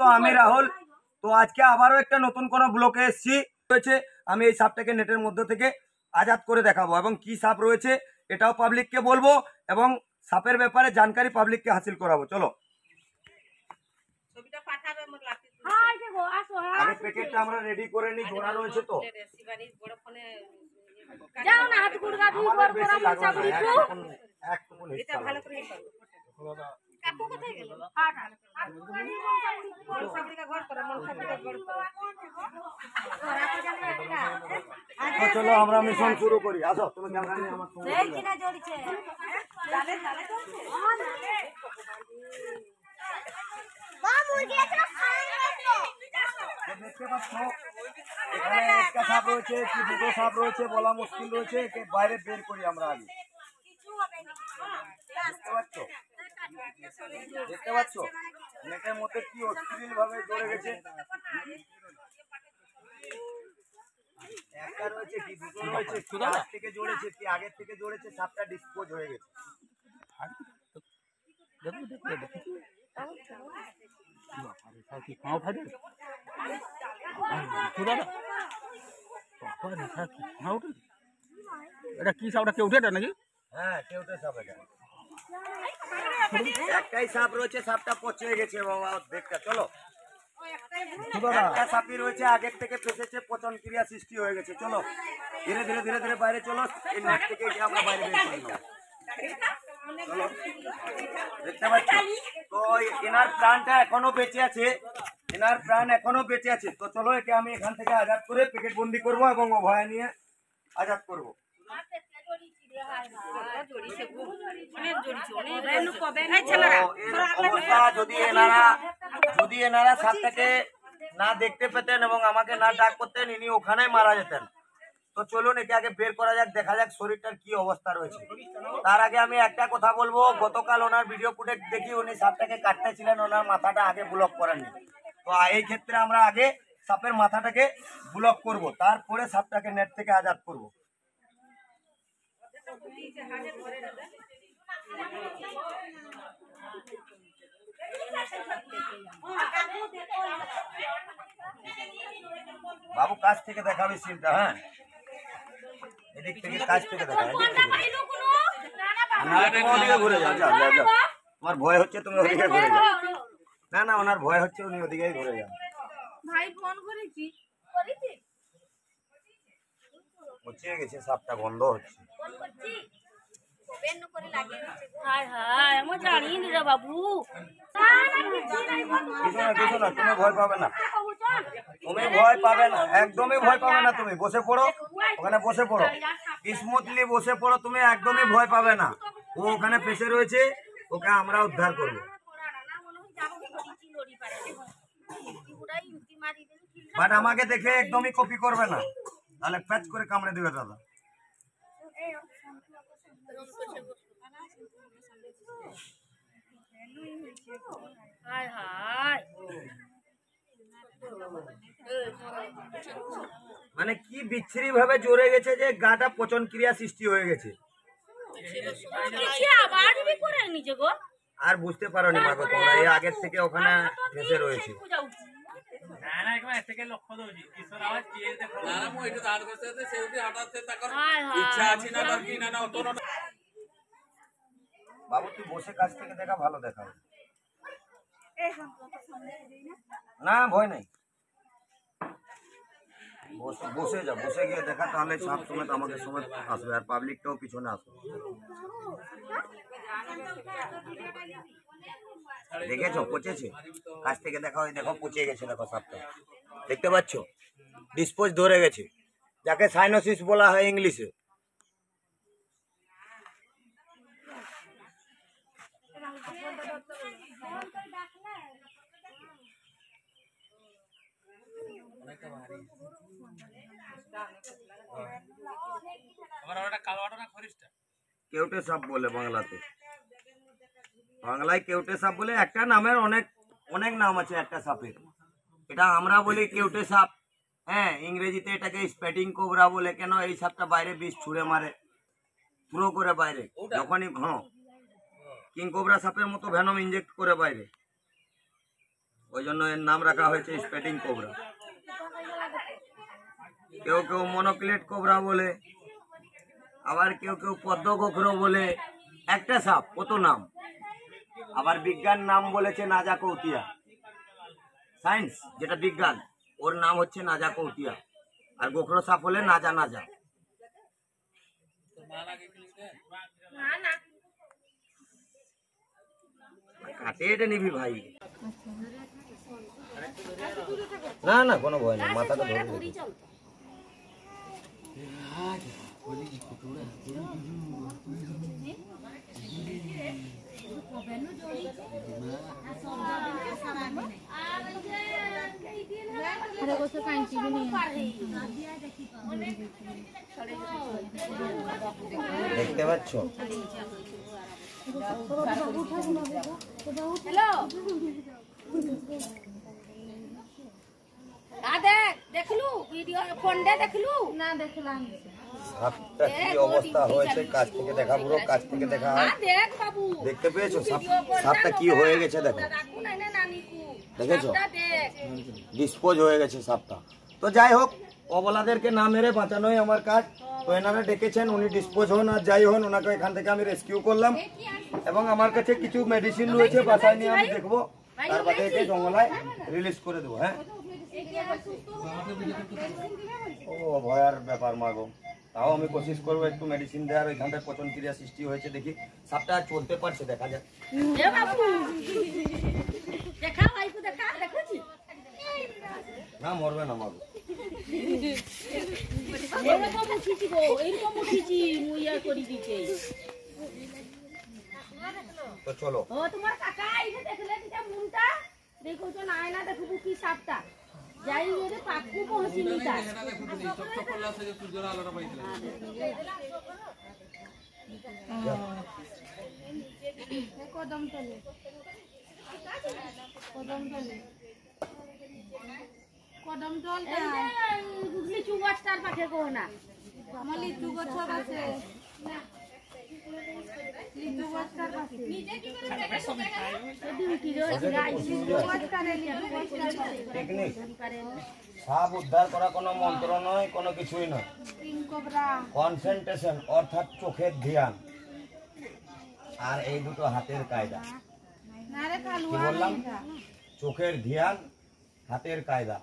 তো আমি রাহুল। তো আজকে আবারও একটা নতুন কোনো ব্লকে এসেছি রয়েছে। আমি এই সাপটাকে নেটের মধ্যে থেকে আজাদ করে দেখাবো এবং কি সাপ রয়েছে এটাও পাবলিককে বলবো এবং সাপের ব্যাপারে জানকারি পাবলিককে হাসিল করাবো। চলো আগে প্যাকেটটা আমরা রেডি করে নিই, জোড়া রয়েছে তো যাও না হাত গুড়গা দুই কর করা মোচা গুড়ি তো এটা ভালো করে কাকু কোথায় গেল মন সাবরিকা ঘর করে মন সাবরিকা ঘর করে তো চলো আমরা মিশন শুরু করি। আসো তুমি ক্যামেরা নিয়ে আমার সঙ্গে এই কিনা জড়িছে জালে জালে তো বা মুরগি এত খায় না তো দেখতে পাচ্ছ এখানে একটা সাপ রয়েছে কি দুটো সাপ রয়েছে বলা মুশকিল রয়েছে, একে বাইরে বের করি আমরা আগে। দেখতে পাচ্ছ নেটের মধ্যে কি অশ্লীল ভাবে জড়ে গেছে। একটা রয়েছে কি দুটো রয়েছে, কি আগ থেকে জড়েছে কি আগের থেকে জড়েছে, সাপটা ডিসপোজ হয়ে গেছে। এটা কি সাপটা কেউ উঠে নাকি? হ্যাঁ কেউটে সাপ, এটা একটাই সাপ রয়েছে, সাপটা পচে গেছে বাবা দেখতে। চলো একটা সাপই রয়েছে আগের থেকে ফেসেছে, পচন ক্রিয়া সৃষ্টি হয়ে গেছে। চলো ধীরে ধীরে ধীরে ধীরে বাইরে চলো, এই নেট থেকে আমরা বাইরে বের করে নেবো। চলো দেখতে পাচ্ছি তো এনার প্রাণটা এখনো বেঁচে আছে, এনার প্রাণ এখনো বেঁচে আছে। তো চলো একে আমি এখান থেকে আজাদ করে প্যাকেট বন্দি করবো এবং অভয়া নিয়ে আজাদ করবো। যদি এনারা সাপটাকে না দেখতে পেতেন এবং আমাকে না ডাক করতেন, ইনি ওখানে মারা যেতেন। তো চলুন একে আগে বের করা যাক, দেখা যাক শরীরটার কি অবস্থা রয়েছে। তার আগে আমি একটা কথা বলবো, গতকাল ওনার ভিডিও ফুটেজ দেখি উনি সাপটাকে কাটতেছিলেন, ওনার মাথাটা আগে ব্লক করেননি। তো এই ক্ষেত্রে আমরা আগে সাপের মাথাটাকে ব্লক করব, তারপরে সাপটাকে নেট থেকে আজাদ করব। বাবু কাছ থেকে দেখাবে সিনটা। হ্যাঁ এদিক থেকে কাছ থেকে দেখা, এদিক থেকে ঘুরে যাও। যাও যাও যাও, তোমার ভয় হচ্ছে তুমি ওদিকে ঘুরে যাও। না না ওনার ভয় হচ্ছে, উনি ওদিকেই ঘুরে যান। ভাই ফোন করেছি পচে গেছে সাপটা, গন্ধ হচ্ছে। হায় হায় আমি জানি নি রে বাবু কিছু না তুমি ভয় পাবে না, তুমি ভয় পাবে না, একদমই ভয় পাবে না। তুমি বসে পড়ো, ওখানে বসে পড়ো, স্মুথলি বসে পড়ো, তুমি একদমই ভয় পাবে না। ও ওখানে ফেসে রয়েছে, ওকে আমরা উদ্ধার করবো। বাট আমাকে দেখে একদমই কপি করবে না, তাহলে প্যাচ করে কামড়ে দিবে দাদা। হায় হায় মানে কি বিচ্ছিরি ভাবে জড়ে গেছে যে গাটা পচন ক্রিয়া সৃষ্টি হয়ে গেছে। আর বুঝতে পারোনি মাগো তোমরা, এই আগের থেকে ওখানে ফেসে রয়েছে। বাবু তুই বসে কাছ থেকে দেখা, ভালো দেখা না, ভয় নাই। বসে যা, বসে গিয়ে দেখা, তাহলে সাপ সমেত আমাদের সমেত আসবে আর পাবলিকটাও পিছনে আসবে। দেখেছো পচেছে, কাছ থেকে দেখা হয়, দেখো পচে গেছে, দেখো সাপটা দেখতে পাচ্ছ, ডিসপোজ ধরে গেছে, যাকে সাইনোসিস বলা হয় ইংলিশে। কেউটে সাপ বলে বাংলাতে, বাংলায় কেউটে সাপ বলে। একটা নামের অনেক অনেক নাম আছে একটা সাপের, এটা আমরা বলি কেউটে সাপ। হ্যাঁ ইংরেজিতে এটাকে স্প্যাটিং কোবরা বলে। কেন? এই সাপটা বাইরে বিষ ছুঁড়ে মারে পুরো করে বাইরে, যখনই কিং কোবরা সাপের মতো ভেনম ইনজেক্ট করে বাইরে। ওই জন্য এর নাম রাখা হয়েছে স্পেটিং কোবরা। কেউ কেউ মনোক্লেট কোবরা বলে, আবার কেউ কেউ পদ্ম গোখরো বলে। একটা সাপ, কত নাম। আবার বিজ্ঞান নাম বলেছে নাজা কৌতিয়া। সায়েন্স যেটা বিজ্ঞান, ওর নাম হচ্ছে নাজা কৌতিয়া। আর গোখরো সাপ হলে নাজা নাজা। কাটে এটা নিবি ভাই। না না কোনো ভয় নেই, মাথাটা ধরে দিবি। দেখতে পাচ্ছ? সাপটা কি অবস্থা হয়েছে কাছ থেকে দেখা, পুরো কাছ থেকে দেখা। দেখতে পেয়েছো সাপটা কি হয়ে গেছে? দেখো, দেখেছো ডিসপোজ হয়ে গেছে সাপটা। তো যাই হোক, অবলাদেরকে না মেরে বাঁচানোই আমার কাজ। তো এনারা ডেকেছেন, উনি ডিসপোজ হন আর যাই হন, ওনাকে এখান থেকে আমি রেস্কিউ করলাম। এবং আমার কাছে কিছু মেডিসিন রয়েছে, বাসায় নিয়ে আমি দেখবো, তার বাদে একে জঙ্গলায় রিলিজ করে দেবো। হ্যাঁ, ও ভয়ার ব্যাপার মাগো। তাও আমি কোশিশ করবো একটু মেডিসিন দেওয়ার। ওইখানটায় পচন ক্রিয়া সৃষ্টি হয়েছে, দেখি সাপটা চলতে পারছে, দেখা যাক। না মরবে না মাগো। তো চলো, তোমার কাকা এসে দেখলে মুনটা দেখো তো নাই না, দেখো কি সাপটা যাই রে পাকু পৌঁছিনি তার কদম তলে কদম তল লিচু গাছটার পাশে কো না, আমার লিচু গাছ আছে। সাপ উদ্ধার করা কোনো মন্ত্র নয়, কোনো কিছুই নয়। কনসেন্ট্রেশন অর্থাৎ চোখের ধ্যান আর এই দুটো হাতের কায়দা। কি বললাম? চোখের ধ্যান, হাতের কায়দা।